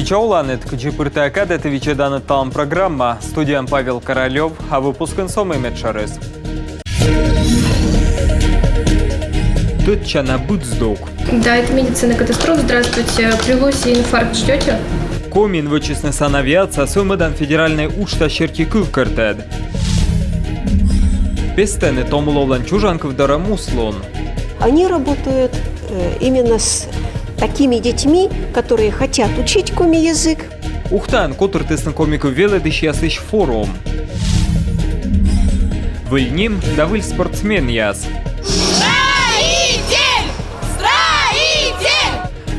Вичауланет, кчипырта акадет вичедана талам программа. Студиям Павел Королев, а выпуском Сомы Медшарес. Тытча на Будздук. Да, это медицина катастроф. Здравствуйте. При лосе инфаркт ждете? Комин вычестный санавиация, Сомыдан федеральной учта щерки кылкартед. Пестены томловлан чужанков дарамуслон. Они работают именно с такими детьми, которые хотят учить коми-язык. Ухтан, котр тесна комику веледыш ясыш форум. Выльним, да выль спортсмен яс.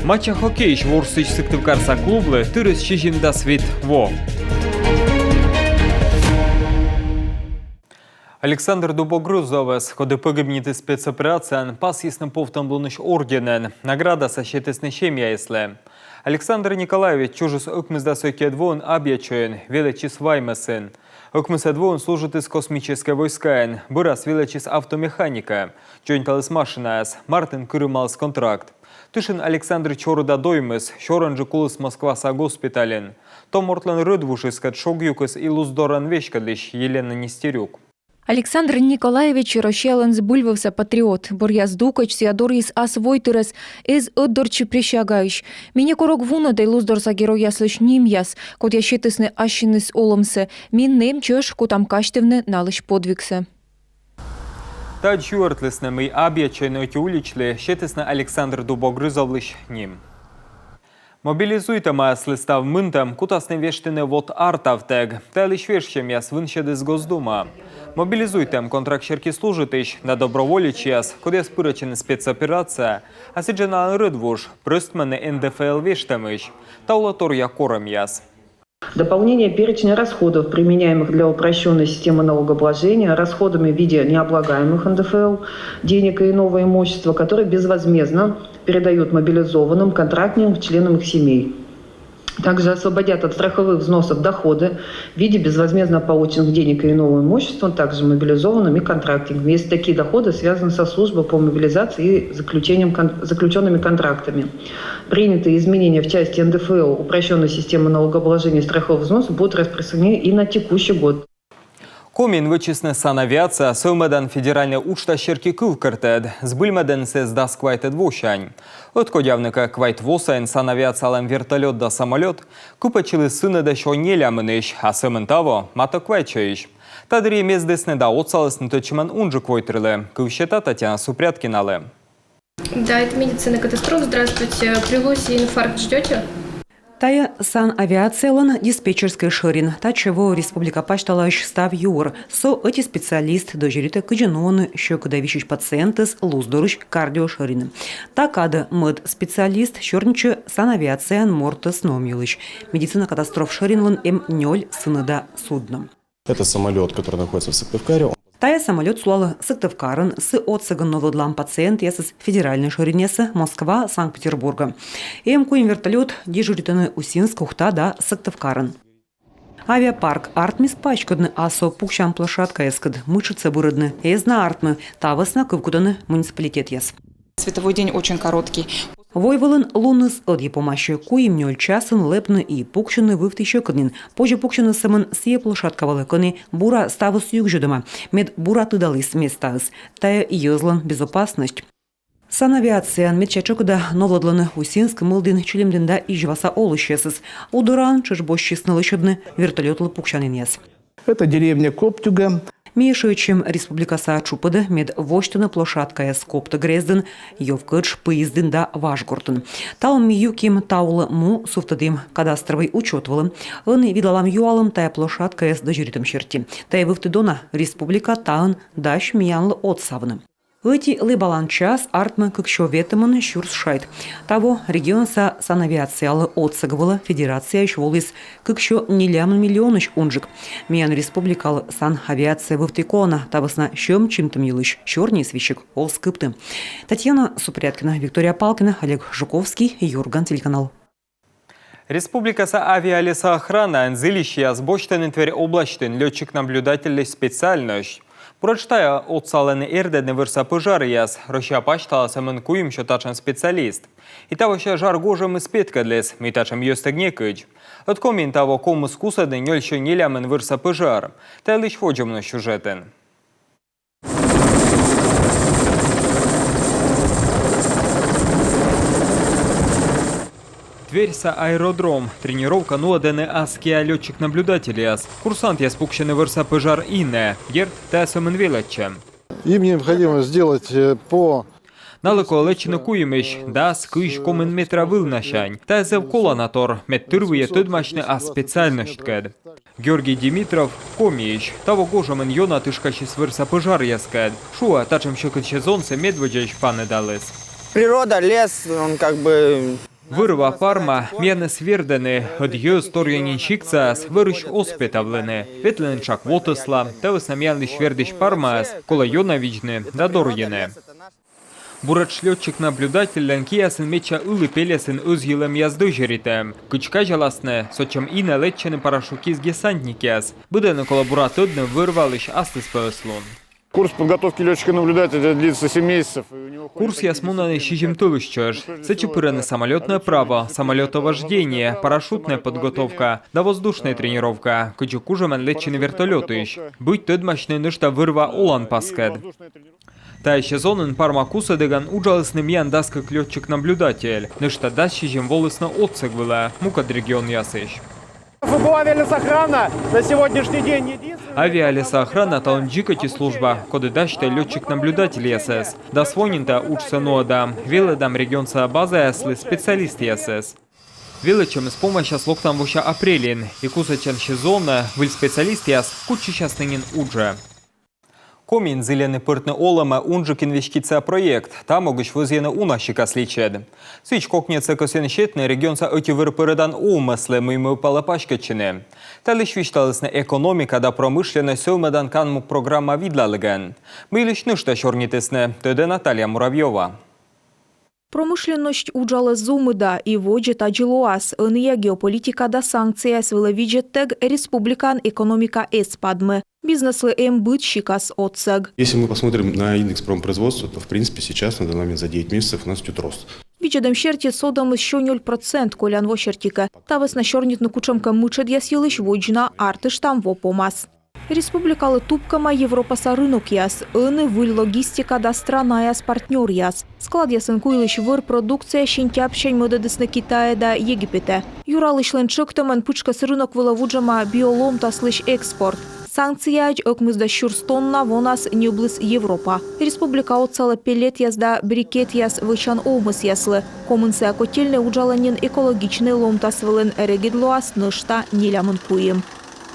Матча хоккейш ворсыч сыктывкарса клублы тырыс чижинда свет во. Александр Дубогрузовес, ходы погибнет спецоперациям, пас ясным повтом блуныш орденен, награда со щетесной семья если. Александр Николаевич чужус укмызда сойке двоен объячуен, величис ваймесен. Укмызда двоен служит из космической войскаен, бырас величис автомеханика. Джойн талыс машинаяс, Мартин кырымалс контракт. Тышин Александр Чоруда доймыс, Чоранжы кулыс Москваса госпитален. Том Ортлан рыдвушискат шогюкыс и луздоран вешкадлиш Елена Нестерюк. Александр Николаевич Рошеланс бульвовса патриот. Борьяс дукач сиадорис ас войтырас из отдорчи прищагающ. Меня корок вунадай луздорса героя слыш нимяс, кот ящитысны ащиныс оломсе, мин нем чеш котам каштевны налыш подвигсе. Та чуартлысны мы объячайно уличли, щетысны Александр Дубогрызовлыш ним. Мобилизуйте мас листав мынтам, кутасны вештыны вот артавтег, та лишь вешчем яс вынщеды с Госдума. Мобилизуйтем контракт щерки служитыш на доброволич яс, куде спырачены спецоперация, а сиджена рыдвуш, прыстманы НДФЛ вештамыш, таулатор я кором яс. Дополнение перечня расходов, применяемых для упрощенной системы налогообложения, расходами в виде необлагаемых НДФЛ, денег и иного имущества, которые безвозмездно передают мобилизованным контрактникам, членам их семей. Также освободят от страховых взносов доходы в виде безвозмездно полученных денег и иного имущества, также мобилизованным и контрактникам, если такие доходы связаны со службой по мобилизации и заключенными контрактами. Принятые изменения в части НДФЛ упрощенной системы налогообложения и страховых взносов будут распространены и на текущий год. Комин вычестный санавиация, Сомыдан федеральная учта щерки кылкартед, сбыльмеден сез дас квайтед вошань. От кодявника квайт восайн санавиация алам вертолет да самолет, купачили сыны да шо не лямыныш, а сымын таво мато квайчаиш. Тадри мездесны да отсалысны точиман унжы квойтрылы, кывщета Татьяна Супряткиналы. Да, это медицина катастроф. Здравствуйте. При лосе инфаркт ждете? Тая санавиациялан диспетчерской ширин, та чего республика пашталаш став юр, со эти специалист дожерите кыджинон, що кудавищич пациентес луздоруш кардиоширин. Такада мед специалист щорниче санавиациян мортес номилыш. Медицина катастроф ширинлан ноль сынада судном. Это самолет, который находится в Сыктывкаре. Тая самолет слала Сыктывкарын с отсыган новодлам пациент ясыз федеральной ширинесы Москва, Санкт-Петербурга. Эмкуем вертолет дежуританы Усинск, Ухта да Сыктывкарын. Авиапарк Артмис пачкадны асо пукшан площадка эскад мышицы бурыдны. Эзна Артмы тавасна кывкуданы муниципалитет яс. Световой день очень короткий. Войволын луныс от епомащи куим нёль часын лепны и пукшаны вывты щекаднин. Позже пукшаны самын сие площадка валыканы бура ставыс югжудыма. Мед бура тыдалыс местаыс. Тая йозлан безопасность. Санавиациян медчачокуда новладланы Усинск, Мылдын, Чилимдында и Жваса олышесыз. Удуран чешбощисны лышадны вертолетлы пукшанын яс. Это деревня Коптюга. Мешаючим республикаса Чупада мед воштана площадка Скопта Грезден, Йовкадж поездин да Вашгортен. Талм юким таула му суфтадим кадастровый учетвалым. Он видалам юалым тая площадка с дожиритым черти. Тая вывтыдона республика таан даш миянлы отсавны. Эти лыбалан час артмы кыкшо ветымын щурс шайт. Того регион са санавиациялы отсыгывала федерация шволыс кыкшо нелямын миллионыш унжик. Миян республикалы сан авиация вывтыкона табысна щем чимтым елыш черный свищик ол скыпты. Татьяна Супряткина, Виктория Палкина, Олег Жуковский, Юрган, телеканал. Республика са авиалеса охрана, анзылища, сбочтен тверь облачтен, летчик-наблюдатель специальность. Прочитає отсалений ердедний верса пожар яс. Роща пачтала саменкуєм, що тачен спеціаліст. І того ще жар гожем із підкадлес, мій тачем йостегнікич. От комін того кому скусади ньоль що нілямен верса пожар. Та лиш воджемно сюжетен. Тверься аэродром. Тренировка нуадене аския летчик-наблюдатель яс. Курсант я спукщены верса пожар инне. Герт та соменвелече. Им необходимо сделать по... Налеко лечено куємиш, дас киш комен метра вилнашань. Та зевкола натор, мет тирвує тидмашне а спеціальношткед. Георгій Дімітров коміш. Таво гожамен йона тишкачіс верса пожар яскед. Шуа тачем щокоче зонце медведяч пане далес. Природа, лес, он как бы... Вирва парма, м'яне свірдене, од його стор'янінчикцас, вириш оспитавлене, ветленчак вотесла, та веснам'яний швердиш пармас, кола йона вічне, да дор'єне. Бурач льотчик-наблюдатель ланкиясын меча ылы пелесін өзгілем яздыжеритем. Кычка жаласне, сочем ине летчені парашукиз десантникес. Будене коллаборатодне вирвалиш астыс песлон. Курс подготовки летчика-наблюдателя длится 7 месяцев. Курс ясмунаный щижем тылыщеж. Сечепырены самолетное право, самолетовождение, парашютная подготовка, да воздушная тренировка. Кычукужемен летчені вертолетыш. Будь тыдмачный нышта вырва олан паскед. Та еще зонен парма куса деган уджалысным ян даскак летчик-наблюдатель. Нышта даст щижем волысно отсек была, мукад регион ясыш. ФБУ авиалесохрана на сегодняшний день единственный... Авиалесохрана талонджикати служба, коды дашта летчик-наблюдатель СС. Да свонинта учся ноадам, веледам регионца база ясли специалист СС. Величем с помощью слоктам вуща апрелин, и кусачан сезона, выль специалист яс, кучи сейчас нынен удже. Комін зелений пиртне олема унжик інвестиція проєкт, та могуч виз'єне унащика слічед. Свіч кокнеце косенщетне регіонса отівир передан умесле мимо палапашкечини. Та лиш вішталисне економіка да промишлене сьомедан канму програма відлалеген. Ми лиш ништа шорнітисне, тоді Наталія Муравйова. Промышленность уджала зумыда и воджет аджилуас, иная геополитика да санкция свела виджеттег республикан экономика эспадмы. Бизнеслы быт щикас отсег. Если мы посмотрим на индекс промпроизводства, то в принципе сейчас на данный момент за 9 месяцев у нас идет рост. Виджедем щерти содом еще 0% колян во щертика. Тавес на щорнит на кучемка мычед ясилыш воджна артыш там во помас. Республикалы тупкама Европаса рынок яс, ыны выль логистика да страна яс партнер яс. Склад ясын куйлыш выр продукция щентяпщень модедесны Китая да Египете. Юралыш ленчыктамен пычкас рынок вылавуджама биолом таслыш экспорт. Санкция окмызда щурстонна вонас неблыс Европа. Республика отсала пелет яс да брикет яс вычан омыс яслы. Комынсыя котельне уджаланен экологичный лом тасвылен регидлуас нышта нелямын куем.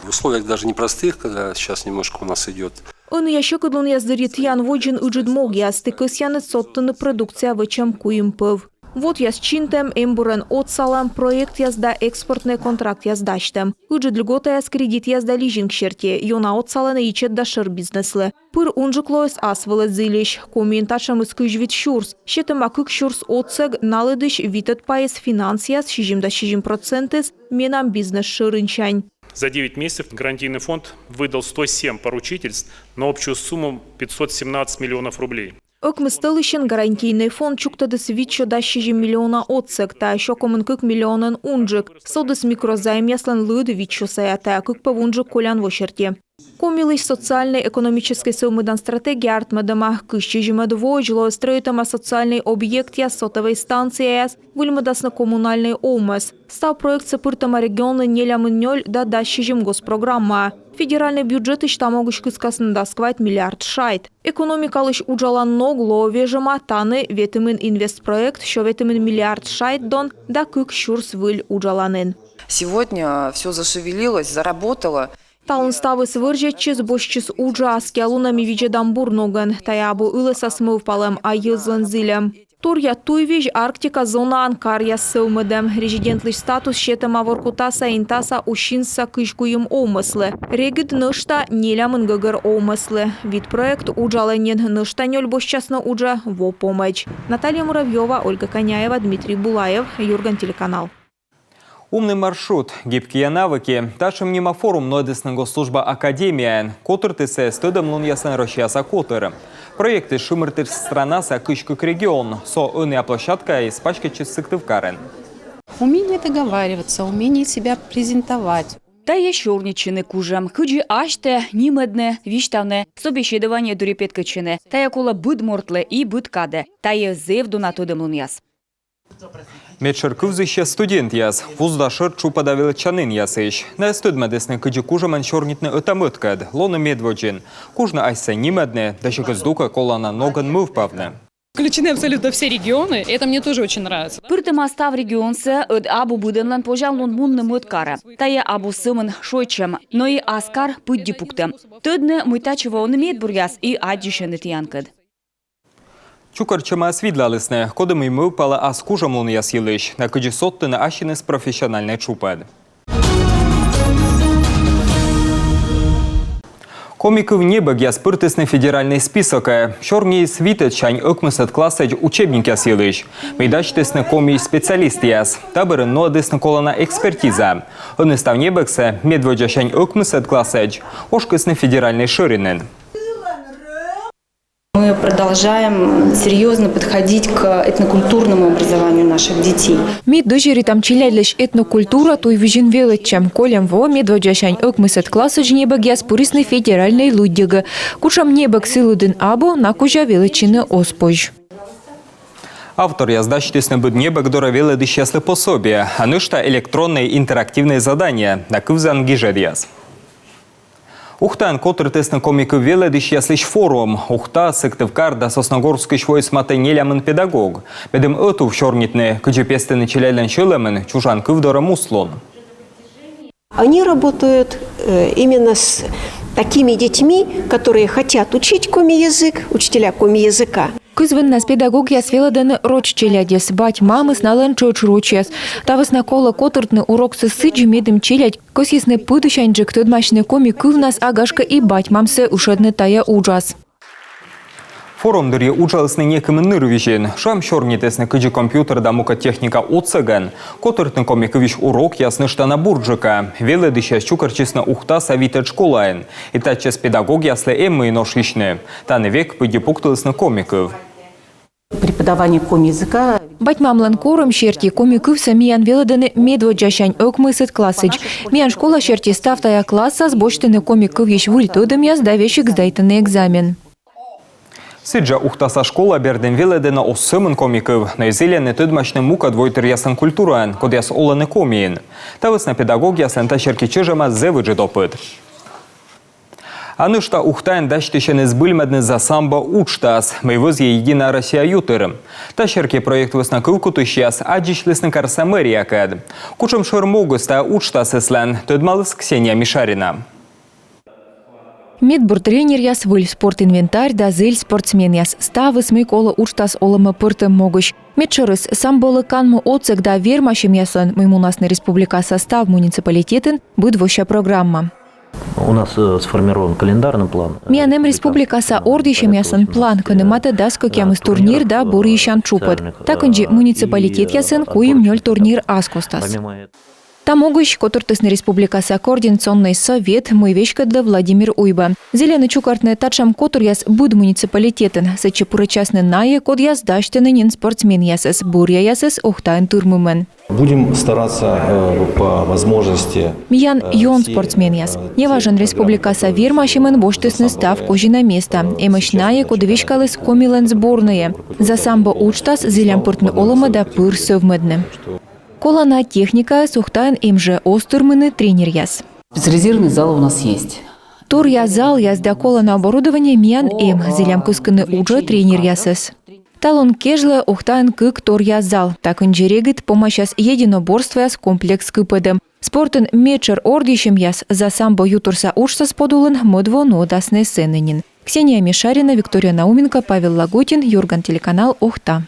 В условиях даже непростых, когда сейчас немножко у нас идет. Он ящик идлун яздырит ян воджин уджид мог яс, тыкыс яны соттыны продукция вычам куем пыв. Вот яс чинтем эмбурен отсалам проект язда экспортный контракт яздачтем. Уджид льгота яс кредит язда лизинг щерте, йона отсаланы ичет да шыр бизнеслы. Пыр унжиклоес асвылы зилиш, комментачам искыж вид щурс. Щетем акык щурс отсег налыдыш витет паес финанс яс 60% менам бизнес шырынчань. За 9 месяцев гарантийный фонд выдал 107 поручительств на общую сумму 517 миллионов рублей. Окмыстылышын гарантийный фонд чуктадыс витчо да 60 миллиона отсек, та еще комынкык миллионын унжик. Содыс микрозайм яслан лыды витчо саята, кык павунжик колян во щерте. Комилыш социальной экономической сылмыдан стратегия артмадама кыщижимад воджло строитама социальный объект яс сотовой станции яс выльмадасна коммунальный омас. Став проект сапыртама регионы нелямын нёль да дащижим госпрограмма. Федеральный бюджет ишта могуш кыскасын дасквайт миллиард шайт. Экономикалыш уджалан ногло вежема таны ветимын инвестпроект, шо ветимын миллиард шайт дон да кык щурс выль уджаланын. Сегодня все зашевелилось, заработало. Талын ставы свыржетчиз бошчиз уджа аскиалунами виджедам бурноган, таябу ылыса смывпалем а йызлын зилем. Турья туйвиж Арктика зона Анкарья сылмыдем. Резидентлыш статус щетема воркутаса интаса ущинса кышкуем омыслы. Регид нышта нелямын гыгыр омыслы. Вид проект уджаленен нышта нёль бошчасна уджа во помощь. Наталья Муравьева, Ольга Коняева, Дмитрий Булаев, Юрган телеканал. Умный маршрут, гибкие навыки, ташим нима форум нодесного служба академия, котыр тесе стыдым лун ясан рощаса котыр. Проекты шимыртыр страна са кышкык регион, со ыная площадка из пачка чистыктывкарен. Умение договариваться, умение себя презентовать. Та є щорнічини кужам, куджі аште, німедне, віштавне, собіщедування дуріпеткачини, та є кола будмортле і будкаде, та є зевду на тодемлун яс. Медшеркывзыще студент яс, вуздашыр чупада величанин ясыш. На студмедесны кыджи кужамен щорнитны ötäмыткад, лоны медводжин. Кужны айса нимедне, даши кыздука колана ноган мывпавне. Включены абсолютно все регионы, и это мне тоже очень нравится. Пыртыма став регионсе, от абу буденлен пожалун мунны мыткара. Та є абу сымын шойчем, но и аскар пыдди пукте. Тыдны мытачева он медбуряс и аддишены тиянкад. Чукарчема освідлалисне, кодами й мивпала ас кужам лун ясілиш, на кыджи сотты на ашинес профессиональный чупад. Комиков небог я спыртысный федеральный список. Чорний світет чань окмысет классач учебник ясилыш. Мейдачтысны комий специалист яс. Табырын нодысны колона экспертиза. Он истав небоксе медводжа чань окмысет классач. Ошкысны федеральный ширинен. Мы продолжаем серьезно подходить к этнокультурному образованию наших детей. Мид дожири там чиляльш этнокультура, той вижен величем колем во медводжашань окмысет классач небог я спурисный федеральный луддига. Кушам небог силудын або на кужа величины оспож. Автор яздачтысны буд небог доравела дыщаслы пособия, а нышта электронные интерактивные задания, на кывзан гижадьяс. Ухтан котыр тесны комикы веле дыш яслыш форум. Ухта сыктывкар да Сосногорский швой сматенелямын педагог. Бедем эту в чорнитны, кыджи пестыны челялен шылымын, чужан кывдора муслон. Они работают именно с такими детьми, которые хотят учить коми-язык, учителя коми-языка. Кызвын нас педагог ясвеладаны роч челядес, бать мамы снален чоч ручес. Тавыс на кола котыртны урок сысыджи медым челядь, косисны пыдышанджик тыдмашны коми кыв нас агашка и бать мамсы ушедны тая ужас. Форум дырье учалысны некым нырвижен. Шам чорнитесны кыджи компьютер да мука техника отсыган. Котыртны комикович урок ясны штана бурджика. Веле дыщас чукарчесны ухта савитет школаен. И тачес педагог яслы эммы и ношишны. Таны век пыди пуктылысны комиков. Преподавание коми-языка. Бать мамлан кором шерти комиков самиян веладаны медводжашань окмысет классыч. Миян школа шерти ставтая класса с бочтыны комиков еш вультодым яздавешик сдайтыны экзамен. Сиджа ухтаса школа берден веледена осымын комиков. На изелене тыдмашны мука двойтыр ясын культураен, код яс оланы комиен. Тавысна педагог ясын ташерки чыжама зевыджи допыт. Анышта ухтайн дачтышен избыльмедны за самбо учтас. Мейвызье единая Россия ютырым. Ташерки проект высна кылкутышьяс адишлысны карсамерия кэд. Кучым шырмогыста учтас ислен, тыдмалыс Ксения Мишарина. Медбур тренер яс выль спортинвентарь да зель спортсмен яс. Ставыс мыкола учтас олымы пыртым могыш. Медшырыс самболы канмы оцек да вермашем ясын Маймунасный республика состав муниципалитетен быдвоща программа. У нас сформирован календарный план. Миянем республикаса ордишем ясын план, көныматы даскок ямыз турнир да буры ищан чупыт. Такынжи муниципалитет ясын куим нёль турнир аскостас. Там могущ котыртысны республикаса координационный совет мыйвечкадлы Владимир Уйба. Зеленый чукартны тачам котыр яс буд муниципалитетен. Сычы пурычасны нае код яс даштынынин спортсмен ясыс, буря ясыс ухтайн турмумен. Будем стараться по возможности. Миян йон спортсмен яс. Неважен республикаса вермашимен боштысны став кожина места. Эмышнае кодовечкалыс комилен сборные. За самбо учтас зелям пыртны олымы да пыр совмедны. Колана техника сухтайн имже остурмыны тренер яс. Специализированный зал у нас есть. Тур я зал яс да колана оборудование миян зелям кыскыны уже тренер ясыс. Талон кежле ухтайн кык тур я зал. Так инжерегит помощас единоборство яс комплекс кыпыдым. Спортын мечер ордишем яс за самбо ютурса учсас подулын модво нодасны сенынин. Ксения Мишарина, Виктория Науменко, Павел Лагутин, Юрган, телеканал Ухта.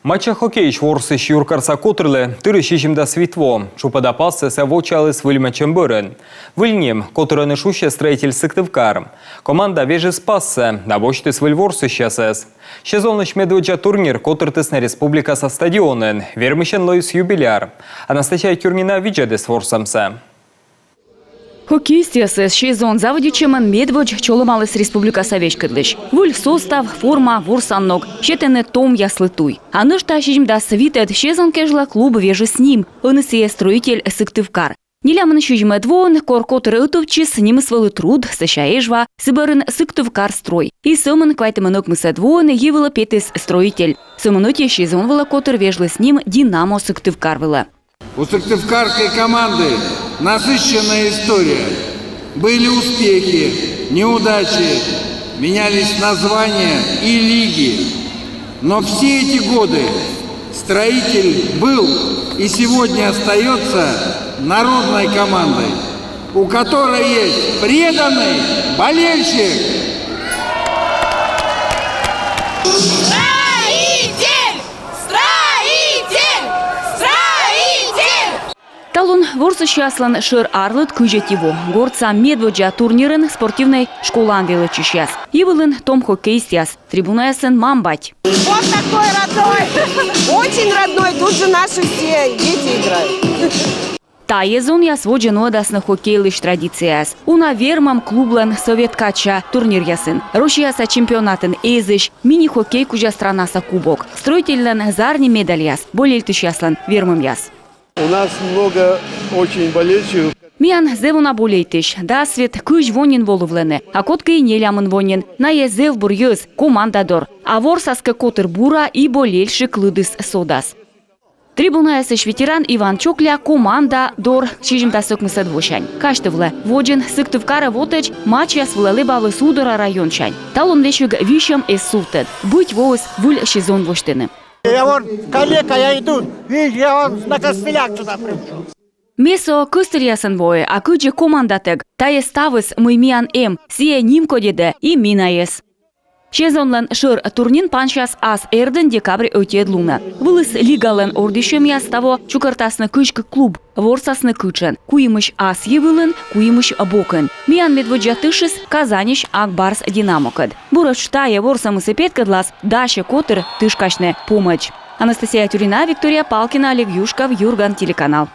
Матча хоккейш ворсыш юркарса котырлы тыры шишимда свитво. Чупада пасы савочалы с выльмачем бырын. Выльнем котырыны шуще строитель Сыктывкар. Команда вежи спасся, да бочты с выльворсыш ясэс. Сезонныш медведжа турнир котыртысна республика со стадионын. Вермышен лоис юбиляр. Анастасия Тюрнина виджады с ворсамса. Хоккейстесі сезон заводичемін медведь чолымалыс республика совечкідліш. Вуль состав, форма, ворсаннок, щетене том яслитуй. Анышта шижімда свитет сезон кежла клуб вежі с ним, ынысие строитель Сыктывкар. Нелямын шижімі двон, коркотыр ытовчис, немысвалы труд, сащаежва, сыбырын Сыктывкар строй. И сымын квайтымынок мысы двон, евылы петес строитель. Сымыноте сезон вылы котыр вежлы с ним Динамо Сыктывкар вылы. У сыктывкарской команды насыщенная история. Были успехи, неудачи, менялись названия и лиги. Но все эти годы строитель был и сегодня остается народной командой, у которой есть преданный болельщик. Талун ворсыш яслан шыр арлыт күжет его. Горца медведжа турнирын спортивной школан велычи сейчас. Ивылын том хоккейст яс. Трибуна ясын мамбать. Вот такой родной, очень родной, тут же наши все дети играют. Та езон яс воджено дасны хоккейлыш традицияс. Уна вермам клублан советкача турнир ясын. Рошияса чемпионатын эзыш, мини-хоккей кужа странаса кубок. Строительлан зарни медаль яс. Болельтыш яслан вермам яс. У нас много очень болельщиков. Миян зевуна болейтыш, да свет күж вонин волувлены, а коткы нелямын вонин, на езев бурьёз, командадор, а ворсаска котыр бура и болельщик лыдыс содас. Трибуна ясыш ветеран Иван Чокля команда дор чижимда сыкмысы двушань. Каштывлы, воджин Сыктывкара вотыч матч яс влалы бавы судора райончань. Талон лешуг вишем эс султед, быть воус вуль сезон воштыны. Я вон калека, я иду, видишь, я вон на костылях сюда пришел. Месо кыстыр ясын бой, а күджі командатык, тайы ставыс мыймиян эм, сие нимко деде и мина ес. Сезонлан шыр турнин паншас ас эрден декабрь өтед луна. Вылыс лигален ордишем яставо чукартасны күчкі клуб, ворсасны күчен, куимыш ас евылын, куимыш бокын. Миян медведжа тышыс Казаниш Акбарс Динамокад. Бурыш тае ворсамысы петкадлас, даше котыр тышкашны помощь. Анастасия Тюрина, Виктория Палкина, Олег Юшков, Юрган, телеканал.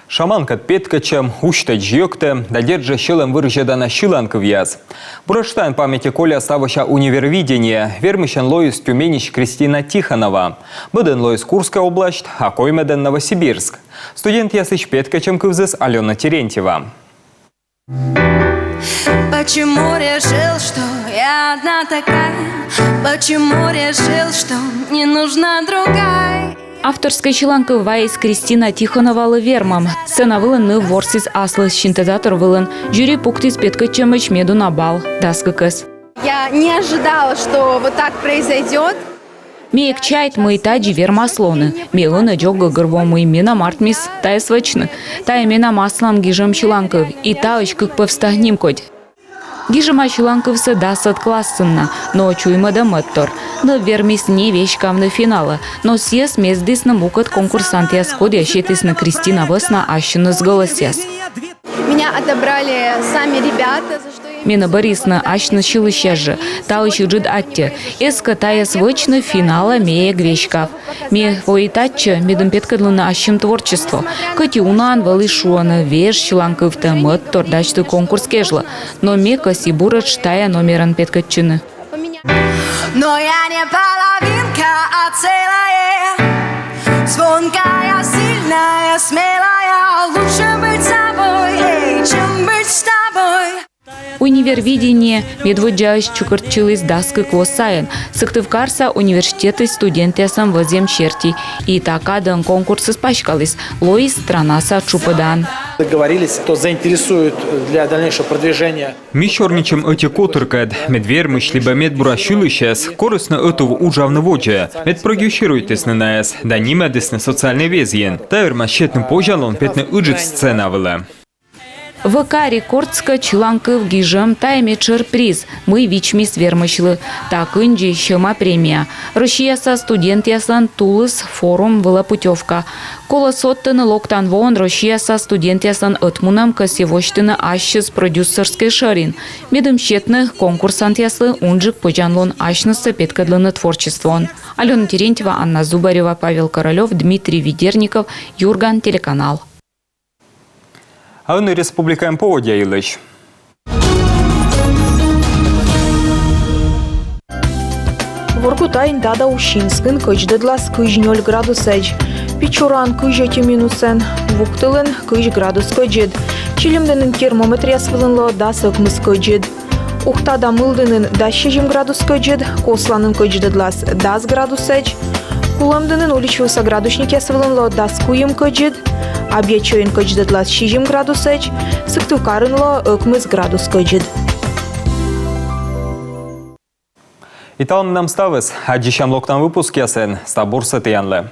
Шаманкат петкачем, ущтать жьёкте, додержа щелем выржеда на щиланков яз. Бураштайн памяти Коля ставаща универвидение, вермищен лоис Тюменич Кристина Тихонова. Беден лоис Курская область, а коймеден Новосибирск. Студент ясыч петкачем кывзес Алена Терентьева. Почему решил, что я одна такая? Почему решил, что не нужна другая? Авторская щеланка вайс Кристина Тихонова вермам. Сцена вылын ворсис аслы синтезатор вылын. Жюри пуктис петкачемыч меду на бал. Даскакас. Я не ожидала, что вот так произойдет. Меек чайт мы таджи вермаслоны. Мелона джога горвом имена мартмис тая свачны. Тая имена маслам гижем щеланков. И таоч как повстагним коть. Гижема щеланковсы дасат классынна, но чуйма да мэттор. Но вермис не вещь камны финала, но съес мездис на мукат конкурсант ясходя щетис на Кристина Весна ащина с голосяс. Меня отобрали сами ребята, за что я... Мина Борисна ащина щелыщажы, таочи джид атте. Эска тая свычна финала мея гвещкав. Ме воитатча медом петкадлана ащим творчество. Катиунан валышуана веш щеланковта мэттор дачты конкурс кежла. Но мека сибурач тая номеран петкатчины. Но я не половинка, а целая. Звонкая, сильная, смелая. Лучше быть собой, чем быть с тобой. Универвидение медведжач чукарчилыс даскы квосаян. Сыктывкарса университеты студенты сам возем черти. И такадан конкурсы спачкались. Лоис странаса чупадан. Договорились, кто заинтересует для дальнейшего продвижения. Мишорничем эти котыркад, медвермыш либо медбурашилыщас, корыстно этого ужавны воджа. Медпрогющируйтесь на нас, да нима десны социальный везен. Таверма щетным пожалон пятны уджит сцена вела. ВК рекордска чыланкы в гижем таймечер приз. Мы вичмис вермышлы. Так инджи шема премия. Россияса студент ясан Тулыс форум была путевка. Кола соттыны локтан вон Россияса студент ясан отмунам косевоштыны ашчыз продюсерской шарин. Медым щетных конкурсант яслы унжик поджанлон ашнысы петкадлыны творчествон. Алена Терентьева, Анна Зубарева, Павел Королев, Дмитрий Ведерников, Юрган, телеканал. А он республикаем поводя Илыч. Воргутайн дада ушинскин кыждыдлас кыж 0 градусеч. Пичуран кыж 2 минусен. Вуктылын кыж градус кыжид. Чилимденин термометр ясвылынло да сыкмыз кыжид. Ухтада мылдынын да 6 градус кыжид. Косланын кыждыдлас да градусеч. Куламдынын уличвыса градусник ясвылынло да скуем кыжид. Абьячойын кыждыдлас 6 градусеч. Сыктывкарынло ыкмыз градус кыжид. И там нам ставис, а дичам локтан выпуск ясен, стабурсы тиянлы.